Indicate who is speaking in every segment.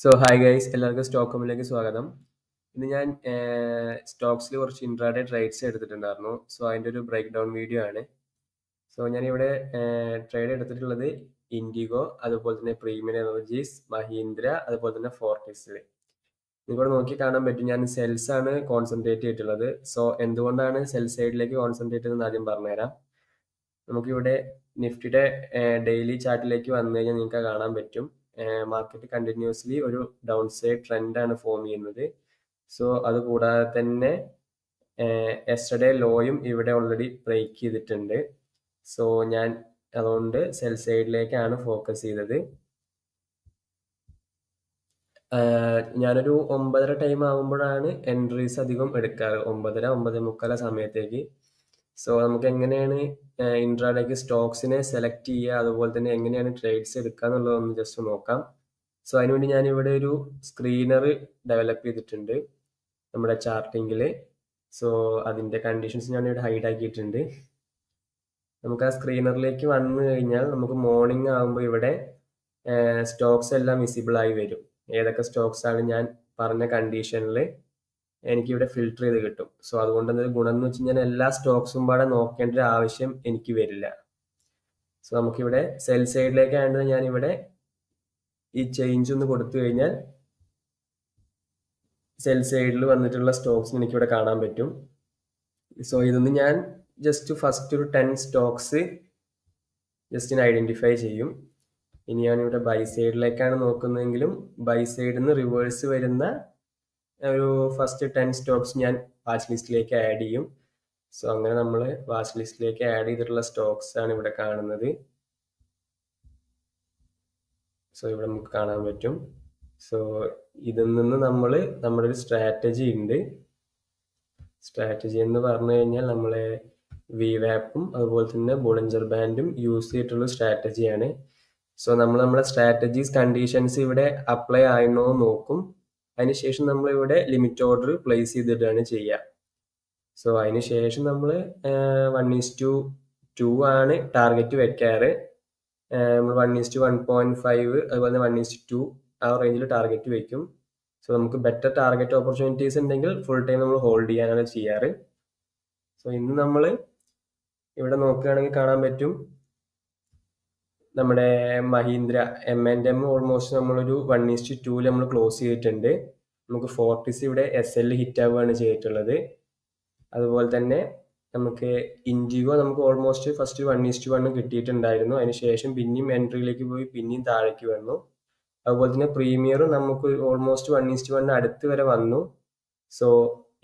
Speaker 1: Hi guys, എല്ലാവർക്കും stock ഹോമിലേക്ക് സ്വാഗതം. ഇന്ന് ഞാൻ സ്റ്റോക്സിൽ കുറച്ച് ഇൻട്രാഡേ ട്രേഡ്സ് എടുത്തിട്ടുണ്ടായിരുന്നു. അതിൻ്റെ ഒരു ബ്രേക്ക് ഡൗൺ വീഡിയോ ആണ്. ഞാനിവിടെ ട്രേഡ് എടുത്തിട്ടുള്ളത് ഇൻഡിഗോ, അതുപോലെ തന്നെ പ്രീമിയം എനർജീസ്, മഹീന്ദ്ര, അതുപോലെ തന്നെ ഫോർട്ടിസിൽ. നിങ്ങളിവിടെ നോക്കി കാണാൻ പറ്റും, ഞാൻ സെൽസ് ആണ് കോൺസെൻട്രേറ്റ് ചെയ്തിട്ടുള്ളത്. എന്തുകൊണ്ടാണ് സെൽ സൈഡിലേക്ക് കോൺസെൻട്രേറ്റ് ചെയ്തതെന്ന് ആദ്യം പറഞ്ഞുതരാം. നമുക്കിവിടെ നിഫ്റ്റിയുടെ ഡെയിലി ചാർട്ടിലേക്ക് വന്നു കഴിഞ്ഞാൽ നിങ്ങൾക്ക് കാണാൻ പറ്റും, മാർക്കറ്റ് കണ്ടിന്യൂസ്ലി ഒരു ഡൗൺ സൈഡ് ട്രെൻഡാണ് ഫോം ചെയ്യുന്നത്. അതുകൂടാതെ തന്നെ യെസ്റ്റർഡേ ലോയും ഇവിടെ ഓൾറെഡി ബ്രേക്ക് ചെയ്തിട്ടുണ്ട്. ഞാൻ അതുകൊണ്ട് സെൽ സൈഡിലേക്കാണ് ഫോക്കസ് ചെയ്തത്. ഞാനൊരു 9:30 ടൈം ആകുമ്പോഴാണ് എൻട്രീസ് അധികം എടുക്കാറ്, 9:30 9:45 സമയത്തേക്ക്. നമുക്ക് എങ്ങനെയാണ് ഇൻട്രാഡേക്ക് സ്റ്റോക്സിനെ സെലക്ട് ചെയ്യുക, അതുപോലെ തന്നെ എങ്ങനെയാണ് ട്രേഡ്സ് എടുക്കുക എന്നുള്ളതൊന്ന് ജസ്റ്റ് നോക്കാം. അതിനുവേണ്ടി ഞാനിവിടെ ഒരു സ്ക്രീനർ ഡെവലപ്പ് ചെയ്തിട്ടുണ്ട് നമ്മുടെ ചാർട്ടിങ്ങിൽ. അതിൻ്റെ കണ്ടീഷൻസ് ഞാനിവിടെ ഹൈഡ് ആക്കിയിട്ടുണ്ട്. നമുക്ക് ആ സ്ക്രീനറിലേക്ക് വന്നു കഴിഞ്ഞാൽ നമുക്ക് മോർണിംഗ് ആകുമ്പോൾ ഇവിടെ സ്റ്റോക്സ് എല്ലാം വിസിബിൾ ആയി വരും. ഏതൊക്കെ സ്റ്റോക്സ് ആണ് ഞാൻ പറഞ്ഞ കണ്ടീഷനിൽ എനിക്കിവിടെ ഫിൽട്ടർ ചെയ്ത് കിട്ടും. അതുകൊണ്ട് എന്തൊരു ഗുണം എന്ന് വെച്ച് കഴിഞ്ഞാൽ എല്ലാ സ്റ്റോക്സും പാടെ നോക്കേണ്ട ഒരു ആവശ്യം എനിക്ക് വരില്ല. നമുക്കിവിടെ സെൽ സൈഡിലേക്കാണ് ഞാനിവിടെ ഈ ചേഞ്ച് ഒന്ന് കൊടുത്തു കഴിഞ്ഞാൽ സെൽ സൈഡിൽ വന്നിട്ടുള്ള സ്റ്റോക്സ് എനിക്കിവിടെ കാണാൻ പറ്റും. ഇതൊന്ന് ഞാൻ ജസ്റ്റ് ഫസ്റ്റ് ഒരു 10 സ്റ്റോക്സ് ജസ്റ്റ് ഞാൻ ഐഡന്റിഫൈ ചെയ്യും. ഇനി ഞാനിവിടെ ബൈ സൈഡിലേക്കാണ് നോക്കുന്നതെങ്കിലും ബൈ സൈഡിൽ നിന്ന് റിവേഴ്സ് വരുന്ന ഒരു ഫസ്റ്റ് 10 സ്റ്റോക്സ് ഞാൻ വാച്ച് ലിസ്റ്റിലേക്ക് ആഡ് ചെയ്യും. അങ്ങനെ നമ്മൾ വാച്ച് ലിസ്റ്റിലേക്ക് ആഡ് ചെയ്തിട്ടുള്ള സ്റ്റോക്സ് ആണ് ഇവിടെ കാണുന്നത്. ഇവിടെ നമുക്ക് കാണാൻ പറ്റും. ഇതിൽ നിന്ന് നമ്മൾ നമ്മുടെ ഒരു സ്ട്രാറ്റജി ഉണ്ട്. സ്ട്രാറ്റജി എന്ന് പറഞ്ഞു കഴിഞ്ഞാൽ നമ്മളെ വിവാപ്പും അതുപോലെ തന്നെ ബോളിഞ്ചർ ബാൻഡും യൂസ് ചെയ്തിട്ടുള്ള സ്ട്രാറ്റജിയാണ്. നമ്മൾ നമ്മുടെ സ്ട്രാറ്റജീസ് കണ്ടീഷൻസ് ഇവിടെ അപ്ലൈ ആയണോ നോക്കും. അതിനുശേഷം നമ്മൾ ഇവിടെ ലിമിറ്റ് ഓർഡർ പ്ലേസ് ചെയ്തിട്ടാണ് ചെയ്യുക. അതിനുശേഷം നമ്മൾ 1:2 ആണ് ടാർഗറ്റ് വെക്കാറ്. നമ്മൾ 1:1.5 അതുപോലെ 1:2 ആ റേഞ്ചിൽ ടാർഗറ്റ് വെക്കും. നമുക്ക് ബെറ്റർ ടാർഗറ്റ് ഓപ്പർച്യൂണിറ്റീസ് ഉണ്ടെങ്കിൽ ഫുൾ ടൈം നമ്മൾ ഹോൾഡ് ചെയ്യാനാണ് ചെയ്യാറ്. ഇന്ന് നമ്മൾ ഇവിടെ നോക്കുകയാണെങ്കിൽ കാണാൻ പറ്റും, നമ്മുടെ മഹീന്ദ്ര M&M ഓൾമോസ്റ്റ് നമ്മളൊരു 1:2 നമ്മൾ ക്ലോസ് ചെയ്തിട്ടുണ്ട്. നമുക്ക് ഫോർട്ടിസ് ഇവിടെ SL ഹിറ്റ് ആവുകയാണ് ചെയ്തിട്ടുള്ളത്. അതുപോലെ തന്നെ നമുക്ക് ഇൻഡിഗോ നമുക്ക് ഓൾമോസ്റ്റ് ഫസ്റ്റ് 1:1 കിട്ടിയിട്ടുണ്ടായിരുന്നു. അതിനുശേഷം പിന്നെയും എൻട്രിയിലേക്ക് പോയി പിന്നെയും താഴേക്ക് വന്നു. അതുപോലെ തന്നെ പ്രീമിയറും നമുക്ക് ഓൾമോസ്റ്റ് 1:1 അടുത്ത് വരെ വന്നു.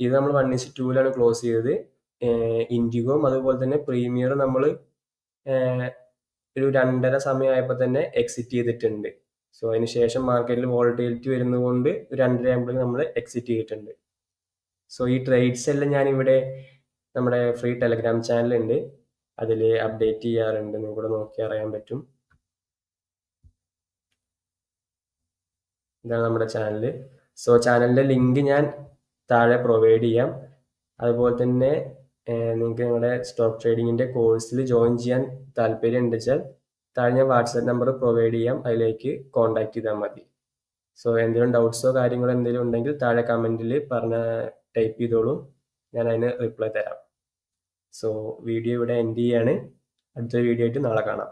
Speaker 1: ഇത് നമ്മൾ 1:2 ക്ലോസ് ചെയ്തത്. ഇൻഡിഗോയും അതുപോലെ തന്നെ പ്രീമിയറും നമ്മൾ ഒരു 2:30 സമയമായപ്പോൾ തന്നെ എക്സിറ്റ് ചെയ്തിട്ടുണ്ട്. അതിനുശേഷം മാർക്കറ്റിൽ വോളറ്റിലിറ്റി വരുന്നതുകൊണ്ട് 2:30 ആകുമ്പോഴേക്കും നമ്മൾ എക്സിറ്റ് ചെയ്തിട്ടുണ്ട്. ഈ ട്രേഡ്സ് എല്ലാം ഞാനിവിടെ നമ്മുടെ ഫ്രീ ടെലഗ്രാം ചാനലുണ്ട്, അതിൽ അപ്ഡേറ്റ് ചെയ്യാറുണ്ട്. നിങ്ങൾക്കൂടെ നോക്കി അറിയാൻ പറ്റും. ഇതാണ് നമ്മുടെ ചാനൽ. ചാനലിൻ്റെ ലിങ്ക് ഞാൻ താഴെ പ്രൊവൈഡ് ചെയ്യാം. അതുപോലെ തന്നെ നിങ്ങൾക്ക് നിങ്ങളുടെ സ്റ്റോക്ക് ട്രേഡിങ്ങിൻ്റെ കോഴ്സിൽ ജോയിൻ ചെയ്യാൻ താല്പര്യം ഉണ്ടെച്ചാൽ താഴെ ഞാൻ വാട്സാപ്പ് നമ്പർ പ്രൊവൈഡ് ചെയ്യാം, അതിലേക്ക് കോൺടാക്ട് ചെയ്താൽ മതി. എന്തെങ്കിലും ഡൗട്ട്സോ കാര്യങ്ങളോ എന്തെങ്കിലും ഉണ്ടെങ്കിൽ താഴെ കമൻറ്റിൽ ടൈപ്പ് ചെയ്തോളൂ, ഞാൻ അതിന് റിപ്ലൈ തരാം. വീഡിയോ ഇവിടെ എൻഡ് ചെയ്യാണ്. അടുത്ത വീഡിയോ ആയിട്ട് നാളെ കാണാം.